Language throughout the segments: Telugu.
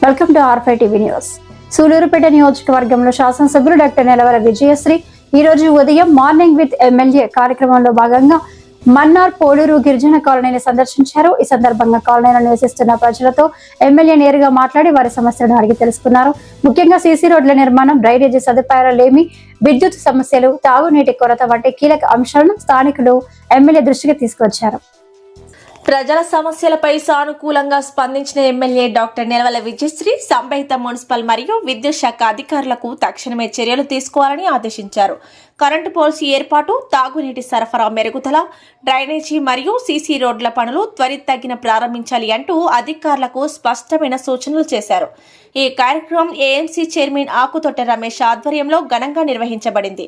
వెల్కమ్ టు ఆర్5 టీవీ న్యూస్. సూలూరుపేట నియోజకవర్గంలో శాసనసభ్యులు డాక్టర్ నెలవల విజయశ్రీ ఈ రోజు ఉదయం మార్నింగ్ విత్ ఎమ్మెల్యే కార్యక్రమంలో భాగంగా మన్నార్ పోలూరు గిరిజన కాలనీని సందర్శించారు. ఈ సందర్భంగా కాలనీలో నివసిస్తున్న ప్రజలతో ఎమ్మెల్యే నేరుగా మాట్లాడి వారి సమస్యలను అడిగి తెలుసుకున్నారు. ముఖ్యంగా సీసీ రోడ్ల నిర్మాణం, డ్రైనేజీ సదుపాయాలు లేమి, విద్యుత్ సమస్యలు, తాగునీటి కొరత వంటి కీలక అంశాలను స్థానికులు ఎమ్మెల్యే దృష్టికి తీసుకొచ్చారు. ప్రజల సమస్యలపై సానుకూలంగా స్పందించిన ఎమ్మెల్యే డాక్టర్ నెలవల విజయశ్రీ సంబంధిత మున్సిపల్ మరియు విద్యుత్ శాఖ అధికారులకు తక్షణమే చర్యలు తీసుకోవాలని ఆదేశించారు. కరెంటు పోల్స్ ఏర్పాటు, తాగునీటి సరఫరా మెరుగుదల, డ్రైనేజీ మరియు సీసీ రోడ్ల పనులు త్వరితగిన ప్రారంభించాలి అంటూ అధికారులకు స్పష్టమైన సూచనలు చేశారు. ఈ కార్యక్రమం ఏఎంసీ చైర్మన్ ఆకుతోట రమేష్ ఆధ్వర్యంలో ఘనంగా నిర్వహించబడింది.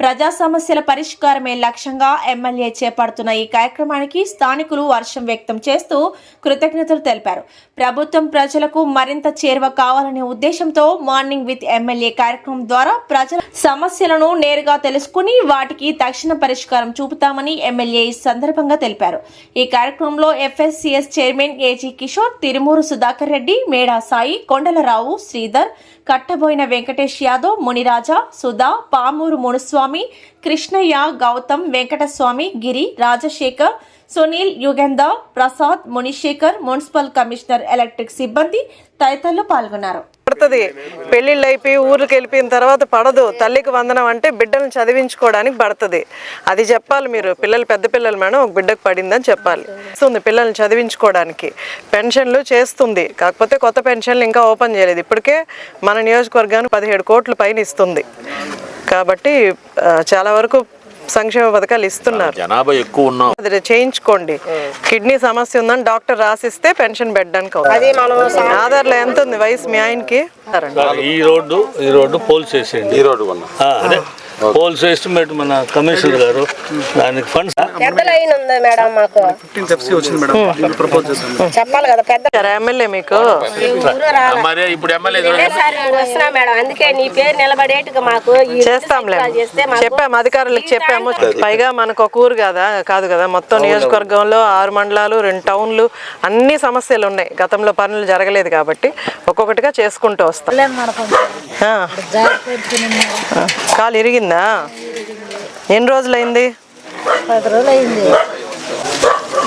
ప్రజా సమస్యల పరిష్కారమే లక్ష్యంగా ఎమ్మెల్యే చేపడుతున్న ఈ కార్యక్రమానికి స్థానికులు హర్షం వ్యక్తం చేస్తూ కృతజ్ఞతలు తెలిపారు. ప్రభుత్వం ప్రజలకు మరింత చేరువ కావాలనే ఉద్దేశంతో మార్నింగ్ విత్ ఎమ్మెల్యే కార్యక్రమం ద్వారా ప్రజల సమస్యలను నేరుగా తెలుసుకుని వాటికి తక్షణ పరిష్కారం చూపుతామని ఎమ్మెల్యే ఈ సందర్భంగా తెలిపారు. ఈ కార్యక్రమంలో FSCS chairman AG Kishore, Tirumuru Sudhakar Reddy, Meda Sai, Kondalarao, Sridhar, Kattaboina Venkatesh Yadav, Muniraja, Sudha, Pamuru Muniswamy, Krishnaiah, Gautham, Venkataswamy, Giri, Rajasekhar, Sunil, Yugendra, Prasad, Munisekhar, municipal commissioner, electric సిబ్బంది తదితరులు పాల్గొన్నారు. పెళ్లిళ్ళు అయిపోయి ఊర్లకు వెళ్ళిపోయిన తర్వాత పడదు. తల్లికి వందనం అంటే బిడ్డలను చదివించుకోవడానికి పడుతుంది. అది చెప్పాలి మీరు. పిల్లలు పెద్ద పిల్లలు మేడం, ఒక బిడ్డకు పడిందని చెప్పాలి. పిల్లల్ని చదివించుకోవడానికి పెన్షన్లు చేస్తుంది. కాకపోతే కొత్త పెన్షన్లు ఇంకా ఓపెన్ చేయలేదు. ఇప్పటికే మన నియోజకవర్గానికి 17 కోట్ల పైన ఇస్తుంది. కాబట్టి చాలా వరకు సంక్షేమ పథకాలు ఇస్తున్నారు. జనాభా ఎక్కువ ఉన్నాం, అది చేయించుకోండి. కిడ్నీ సమస్య ఉందని డాక్టర్ రాసిస్తే పెన్షన్ పెట్టడానికి ఆధార్లో ఎంత ఉంది వయసు మీ ఆయనకి? ఈ రోడ్డు పోల్స్ వేసేయండి. ఈ రోడ్డు అదే పోల్స్ ఎస్టిమేట్ మన కమిషనర్ గారు దానికి ఫండ్స్ ఎమ్మెల్యే మీకు ఇప్పుడు ఎమ్మెల్యే చేస్తాంలే, చెప్పాము అధికారులకు చెప్పాము. పైగా మనకు ఒక ఊరు కాదు కదా, మొత్తం నియోజకవర్గంలో 6 మండలాలు, 2 టౌన్లు, అన్ని సమస్యలు ఉన్నాయి. గతంలో పనులు జరగలేదు కాబట్టి ఒక్కొక్కటిగా చేసుకుంటూ వస్తాం. కాలు ఇరిగిందా? ఎన్ని రోజులైంది? 10 రోజులైంది.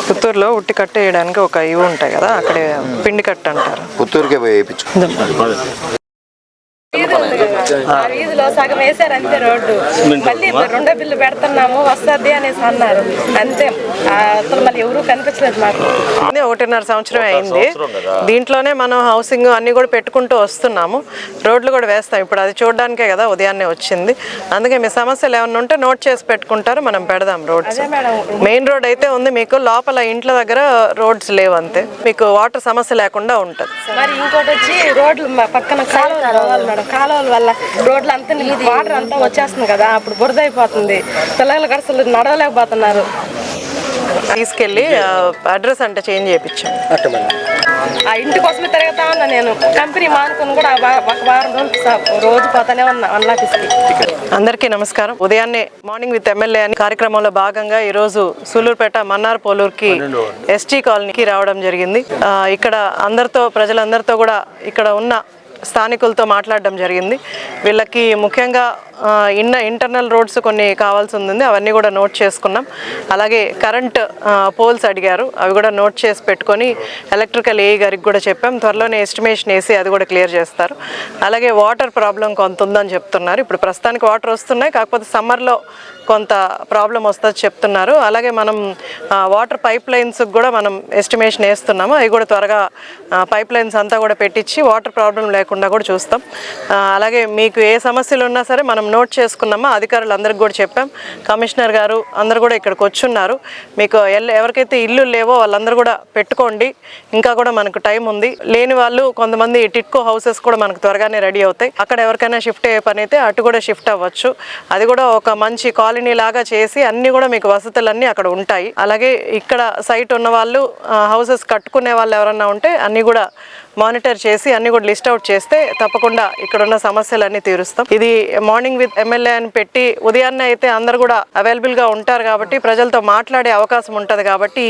పుత్తూరులో ఉట్టి కట్ట వేయడానికి ఒక ఇవి ఉంటాయి కదా, అక్కడే పిండి కట్ట అంటారు. పుత్తూరుకే పోయి వేయించుకుంటాం. వీధిలో సగం వేసారు అంతే. రోడ్డు మళ్ళీ 2వ బిల్లు పెడుతున్నాము వస్తుంది అనేసి అన్నారు అంతే. అసలు మళ్ళీ ఎవరు కనిపించలేదు మాకు. 1.5 సంవత్సరం అయింది. దీంట్లోనే మనం హౌసింగ్ అన్ని కూడా పెట్టుకుంటూ వస్తున్నాము. రోడ్లు కూడా వేస్తాం. ఇప్పుడు అది చూడడానికే కదా ఉదయాన్నే వచ్చింది. అందుకే మీ సమస్యలు ఏమైనా ఉంటే నోట్ చేసి పెట్టుకుంటారు, మనం పెడదాం. రోడ్స్ మెయిన్ రోడ్ అయితే ఉంది మీకు, లోపల ఇంట్ల దగ్గర రోడ్స్ లేవు అంతే. మీకు వాటర్ సమస్య లేకుండా ఉంటుంది. మరి ఇంకోటి వచ్చి రోడ్లు పక్కన కాలువల వల్ల రోడ్లు అంతా వాటర్ అంతా వచ్చేస్తుంది కదా, అప్పుడు బురద అయిపోతుంది. పిల్లలు కూడా అసలు నడవలేకపోతున్నారు. తీసుకెళ్ళి అడ్రస్ అంటే చేంజ్ చేయించాను. ఆ ఇంటి కోసమే తిరుగుతా ఉన్నా నేను. కంపెనీ మానుకుని కూడా ఒక వారం రోజులు రోజు పోతానే ఉన్నా ఆఫీస్కి. అందరికీ నమస్కారం. ఉదయాన్నే మార్నింగ్ విత్ ఎమ్మెల్యే అని కార్యక్రమంలో భాగంగా ఈరోజు సూలూరుపేట మన్నార్ పోలూరుకి ఎస్టీ కాలనీకి రావడం జరిగింది. ఇక్కడ ప్రజలందరితో కూడా ఇక్కడ ఉన్న స్థానికులతో మాట్లాడడం జరిగింది. వీళ్ళకి ముఖ్యంగా ఇంటర్నల్ రోడ్స్ కొన్ని కావాల్సి ఉంది, అవన్నీ కూడా నోట్ చేసుకున్నాం. అలాగే కరెంట్ పోల్స్ అడిగారు, అవి కూడా నోట్ చేసి పెట్టుకొని ఎలక్ట్రికల్ ఏఈ గారికి కూడా చెప్పాం. త్వరలోనే ఎస్టిమేషన్ వేసి అది కూడా క్లియర్ చేస్తారు. అలాగే వాటర్ ప్రాబ్లం కొంత ఉందని చెప్తున్నారు. ఇప్పుడు ప్రస్తుతానికి వాటర్ వస్తున్నాయి, కాకపోతే సమ్మర్లో కొంత ప్రాబ్లం వస్తుంది చెప్తున్నారు. అలాగే మనం వాటర్ పైప్ లైన్స్కి కూడా మనం ఎస్టిమేషన్ వేస్తున్నాము. అవి కూడా త్వరగా పైప్ లైన్స్ అంతా కూడా పెట్టించి వాటర్ ప్రాబ్లం లేకుండా కూడా చూస్తాం. అలాగే మీకు ఏ సమస్యలు ఉన్నా సరే మనం నోట్ చేసుకున్నామా, అధికారులు అందరికి కూడా చెప్పాం. కమిషనర్ గారు అందరు కూడా ఇక్కడికి వచ్చున్నారు. మీకు ఎవరికైతే ఇల్లు లేవో వాళ్ళందరూ కూడా పెట్టుకోండి, ఇంకా కూడా మనకు టైం ఉంది. లేని వాళ్ళు కొంతమంది టిట్కో హౌసెస్ కూడా మనకు త్వరగానే రెడీ అవుతాయి. అక్కడ ఎవరికైనా షిఫ్ట్ అయ్యే పని అయితే అటు కూడా షిఫ్ట్ అవ్వచ్చు. అది కూడా ఒక మంచి కాలనీ లాగా చేసి అన్ని కూడా మీకు వసతులన్నీ అక్కడ ఉంటాయి. అలాగే ఇక్కడ సైట్ ఉన్న వాళ్ళు, హౌసెస్ కట్టుకునే వాళ్ళు ఎవరన్నా ఉంటే అన్ని కూడా మానిటర్ చేసి అన్ని కూడా లిస్ట్ అవుట్ చేస్తే తప్పకుండా ఇక్కడ ఉన్న సమస్యలన్నీ తీరుస్తాం. ఇది మార్నింగ్ విత్ ఎమ్మెల్యే అని పెట్టి ఉదయాన్నే అయితే అందరు కూడా అవైలబుల్ గా ఉంటారు కాబట్టి ప్రజలతో మాట్లాడే అవకాశం ఉంటుంది. కాబట్టి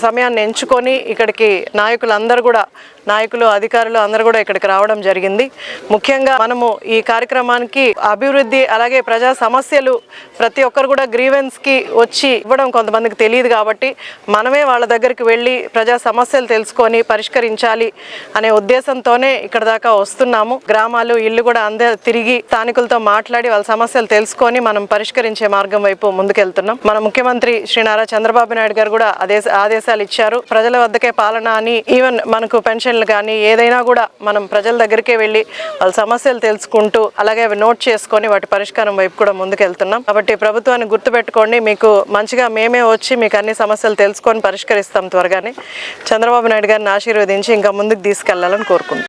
సమయాన్ని ఎంచుకొని ఇక్కడికి నాయకులందరూ కూడా నాయకులు అధికారులు అందరూ కూడా ఇక్కడికి రావడం జరిగింది. ముఖ్యంగా మనము ఈ కార్యక్రమానికి అభివృద్ధి అలాగే ప్రజా సమస్యలు ప్రతి ఒక్కరు కూడా గ్రీవెన్స్కి వచ్చి ఇవ్వడం కొంతమందికి తెలియదు కాబట్టి మనమే వాళ్ళ దగ్గరికి వెళ్ళి ప్రజా సమస్యలు తెలుసుకొని పరిష్కరించాలి అనే ఉద్దేశంతోనే ఇక్కడ దాకా వస్తున్నాము. గ్రామాలు ఇల్లు కూడా తిరిగి స్థానికులతో మాట్లాడి వాళ్ళ సమస్యలు తెలుసుకొని మనం పరిష్కరించే మార్గం వైపు ముందుకెళ్తున్నాం. మన ముఖ్యమంత్రి శ్రీ నారా చంద్రబాబు నాయుడు గారు కూడా ఆదేశాలు ఇచ్చారు. ప్రజల వద్దకే పాలన అని. ఈవెన్ మనకు పెన్షన్లు కానీ ఏదైనా కూడా మనం ప్రజల దగ్గరికే వెళ్ళి వాళ్ళ సమస్యలు తెలుసుకుంటూ అలాగే అవి నోట్ చేసుకొని వాటి పరిష్కారం వైపు కూడా ముందుకెళ్తున్నాం. కాబట్టి ప్రభుత్వాన్ని గుర్తుపెట్టుకోండి, మీకు మంచిగా మేమే వచ్చి మీకు అన్ని సమస్యలు తెలుసుకొని పరిష్కరిస్తాం త్వరగానే. చంద్రబాబు నాయుడు గారిని ఆశీర్వదించి ఇంకా ముందుకు తీసుకెళ్లాలని కోరుకుంటున్నాం.